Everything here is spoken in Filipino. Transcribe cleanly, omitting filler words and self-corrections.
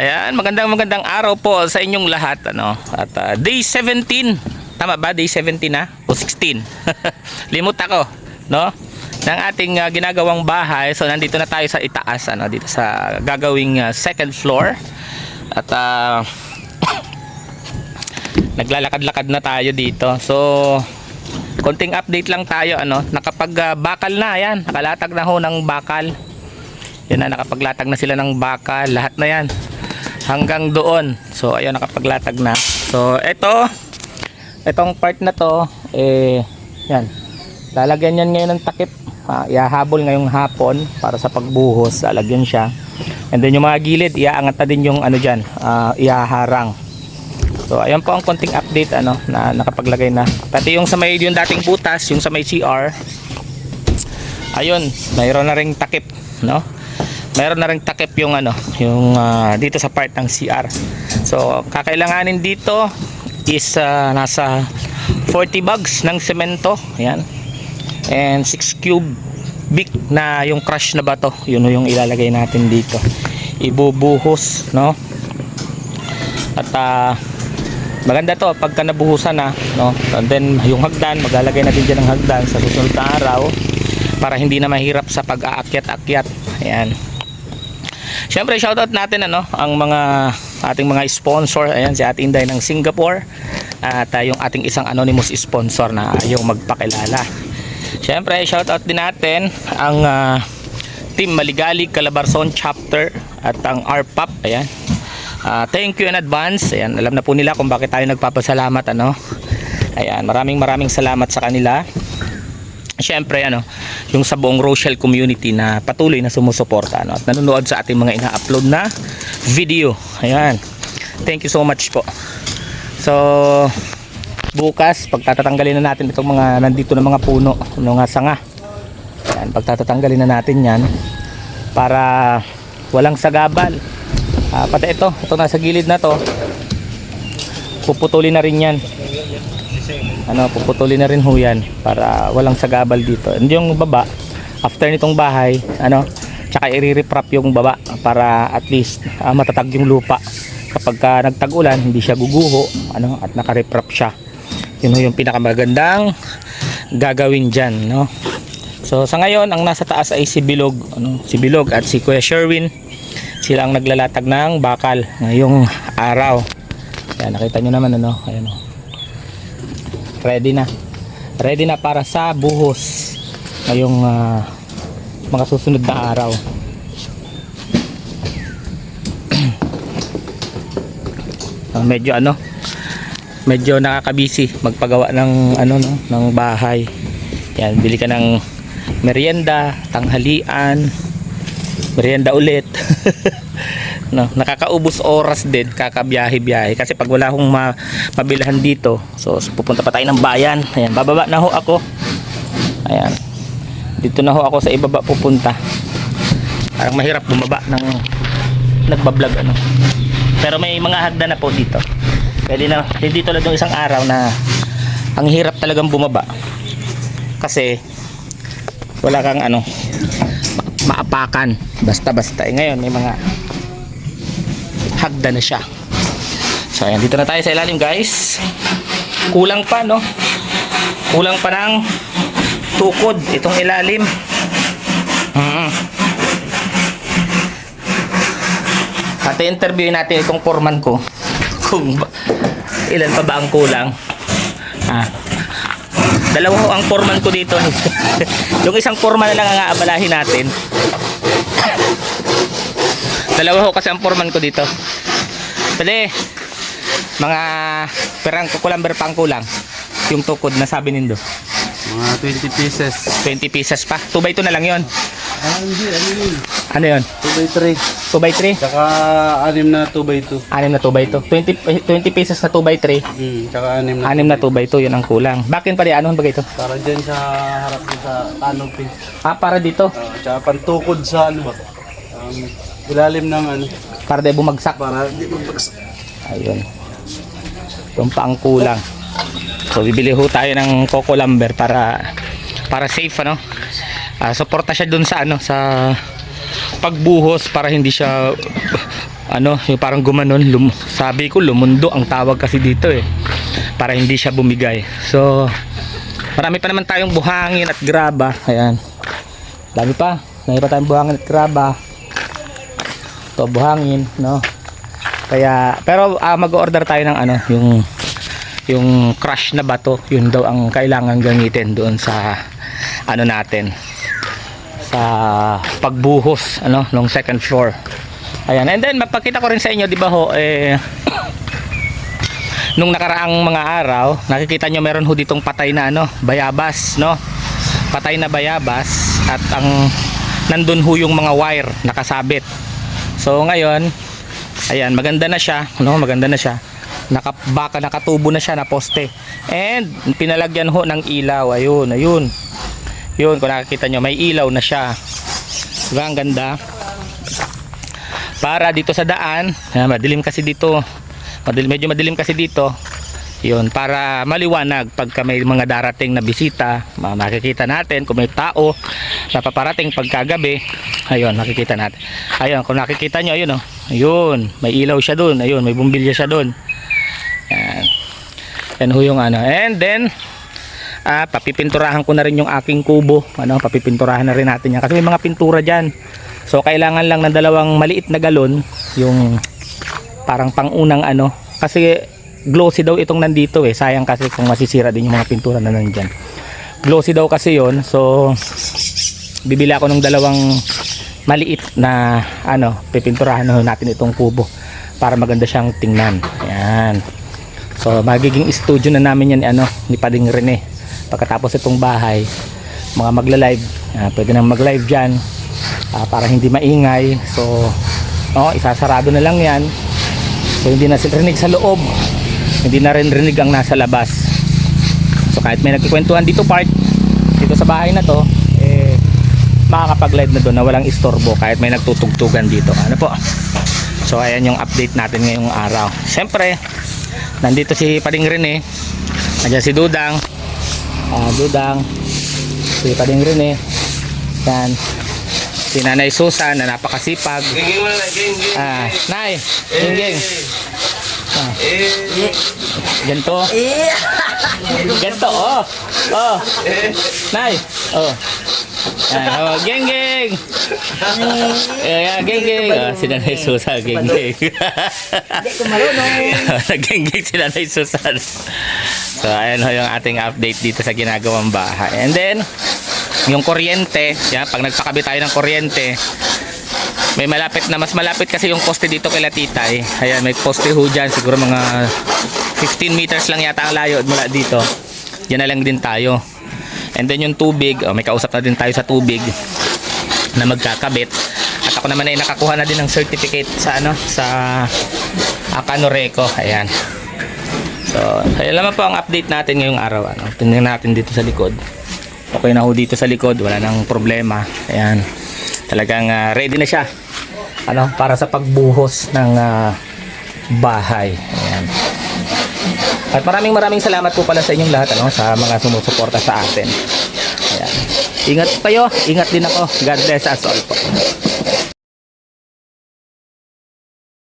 Ayan, magandang araw po sa inyong lahat, ano. At day 17. Tama ba? Day 17 na o 16? Limot ako, no? Ng ating ginagawang bahay. So nandito na tayo sa itaas, ano, dito sa gagawing second floor. At naglalakad-lakad na tayo dito. So konting update lang tayo, ano. Nakapag-bakal na, ayan. Nakalatag na ho ng bakal. Yan na, nakapaglatag na sila ng bakal. Lahat na yan. Hanggang doon. So ayun, nakapaglatag na. So itong part na to, yan, lalagyan yan ngayon ng takip. Ihahabol ngayong hapon para sa pagbuhos. Lalagyan siya. And then yung mga gilid, iaangat na din yung ano dyan, ihaharang. So ayun po ang konting update, ano, na nakapaglagay na. Pati yung sa may, yung dating butas, yung sa may CR, ayun, mayroon na ring takip, no? Meron na ring takip yung ano, yung dito sa part ng CR. So kakailanganin dito is nasa 40 bags ng semento, ayan, and 6 cubic na yung crush na bato. Yun yung ilalagay natin dito, ibubuhos, no? At maganda to pagka nabuhusan na, no? And then yung hagdan, maglalagay na din dyan ng hagdan sa susunod na araw para hindi na mahirap sa pag-aakyat-akyat. Ayan. Siyempre shoutout natin, ano, ang mga ating mga sponsor. Ayan, si Ate Inday ng Singapore at yung ating isang anonymous sponsor na yung magpakilala. Siyempre shoutout din natin ang Team Maligalig Calabarzon chapter at ang RPAP. Ayan, thank you in advance. Ayan, alam na po nila kung bakit tayo nagpapasalamat, ano. Ayan, maraming salamat sa kanila. Siyempre, ano, yung sa buong Rochelle community na patuloy na sumusuporta, ano, at nanonood sa ating mga ina-upload na video. Ayan, thank you so much po. So bukas pagtatanggalin na natin itong mga nandito na mga puno, mga sanga. Ayan, pagtatanggalin na natin yan para walang sagabal. Pati ito nasa gilid na to, puputulin na rin yan, ano, puputulin na rin ho yan para walang sagabal dito. And yung baba, after nitong bahay, ano, tsaka i-reprap yung baba para at least matatag yung lupa kapag nagtag-ulan, hindi siya guguho, ano, at naka-reprap siya. Yun yung pinakamagandang gagawin dyan, no? So sa ngayon, ang nasa taas ay si Bilog, ano, si Bilog at si Kuya Sherwin. Sila ang naglalatag ng bakal ngayong araw. Yan, nakita nyo naman, ano, ayan, ready na para sa buhos ngayong mga susunod na araw. Medyo nakakabisi magpagawa ng ano, no, ng bahay. Yan, bili ka ng merienda, tanghalian, merienda ulit. No, nakakaubos oras din, kakabiyahe-biyahe kasi pag wala akong mabilhan dito, so pupunta pa tayo ng bayan. Ayan, bababa na ho ako. Ayan, dito na ho ako sa ibaba pupunta. Parang mahirap bumaba ng nagbablog, ano, pero may mga hagdan na po dito. Pwede na, hindi tulad ng isang araw na ang hirap talagang bumaba kasi wala kang ano, maapakan basta-basta. Ngayon may mga hagdan na siya. So ayan, dito na tayo sa ilalim, guys. Kulang pa, no? Kulang pa ng tukod itong ilalim. At i-interviewin natin itong foreman ko kung ilan pa ba ang kulang. Dalawa ho ang foreman ko dito. Yung isang foreman na lang ang aabalahin natin. Dalawa ho kasi ang foreman ko dito. Pwede mga perang kukulamber pang kulang yung tukod na sabi nindo. Mga 20 pieces. 20 pieces pa. 2x2 na lang yon. Hindi, ano yun? Ano yun? 2x3. 2x3? Tsaka 6 na 2x2. 6 na 2x2. 20 pieces na 2x3. Tsaka 6 na 6 na 2x2, yun ang kulang. Bakit pa rin? Ano ba ito? Para dyan sa harap dyan sa canopy. Para dito? Tsaka pantukod sa ano ba? Ilalim ng ano. Para di bumagsak. Para di magbagsak. Ayun. Yung pa ang kulang. So bibili ho tayo ng coco lumber para safe, ano. Suporta siya dun sa ano, sa pagbuhos para hindi siya ano, yung parang gumanon, sabi ko lumundo ang tawag kasi dito eh, para hindi siya bumigay. So marami pa naman tayong buhangin at graba. Ayan, dami pa tayong buhangin at graba. Ito buhangin, no? Kaya pero mag-order tayo ng ano, yung crush na bato. Yun daw ang kailangan gamitin doon sa ano natin, sa pagbuhos ano ng second floor. Ayan, and then mapakita ko rin sa inyo, di ba ho, nung nakaraang mga araw, nakikita nyo meron ho ditong patay na ano, bayabas, no? Patay na bayabas, at ang nandun ho yung mga wire nakasabit. So ngayon, ayan, maganda na siya, no? Maganda na siya. Nakatubo na siya na poste. And pinalagyan ho ng ilaw. Ayun, ayun. Yun, kung nakikita nyo, may ilaw na siya. Diba, ang ganda. Para dito sa daan, madilim kasi dito. Medyo madilim kasi dito. Yun, para maliwanag pagka may mga darating na bisita, makikita natin kung may tao na paparating pagkagabi. Ayun, makikita natin. Ayun, kung nakikita nyo, ayun, oh. Ayun, may ilaw siya doon. Ayun, may bumbilya siya doon. Yan. Yan ho yung ano. And then papipinturahan ko na rin yung aking kubo. Ano, papipinturahan na rin natin yan kasi may mga pintura diyan. So kailangan lang ng dalawang maliit na galon, yung parang pangunang ano, kasi glossy daw itong nandito eh. Sayang kasi kung masisira din yung mga pintura na nandiyan. Glossy daw kasi yon. So bibili ako ng dalawang maliit na ano, pipinturahan na natin itong kubo para maganda siyang tingnan. Ayan. So magiging studio na namin yan ano, ni Pading Rene. Pagkatapos itong bahay, mga magla-live, pwede nang mag-live dyan para hindi maingay. So isasarado na lang yan. So hindi na sila rinig sa loob, hindi na rin rinig ang nasa labas. So kahit may nagkikwentuhan dito part, dito sa bahay na to, makakapag-live na doon na walang istorbo kahit may nagtutugtugan dito. Ano po? So ayan yung update natin ngayong araw. Siyempre, nandito si Pading Rene, nandiyan si Dudang, si Pading Rene, yan, si Nanay Susan na napakasipag. Nay, geng. Ganto. Ganto, oh. Nay, oh. Geng. Geng. Si Nanay Susan, geng. Hindi ko marunong. Geng si Nanay Susan. So ayan ho yung ating update dito sa ginagawang bahay. And then yung kuryente, yan, pag nagpakabit tayo ng kuryente, may malapit na, mas malapit kasi yung poste dito kay Latitay. Ayan, may poste ho dyan, siguro mga 15 meters lang yata ang layo mula dito. Yan na lang din tayo. And then yung tubig, may kausap na din tayo sa tubig na magkakabit. At ako naman ay nakakuha na din ng certificate sa ano, sa Akanoreco. Ayan. So, ayun naman po ang update natin ngayong araw. Ano, tingnan natin dito sa likod. Okay na ho dito sa likod, wala nang problema. Ayan. Talagang ready na siya. Ano, para sa pagbuhos ng bahay. Ayan. At maraming salamat po pala sa inyong lahat, ano, sa mga sumusuporta sa atin. Ayan. Ingat kayo, ingat din ako. God bless us all po.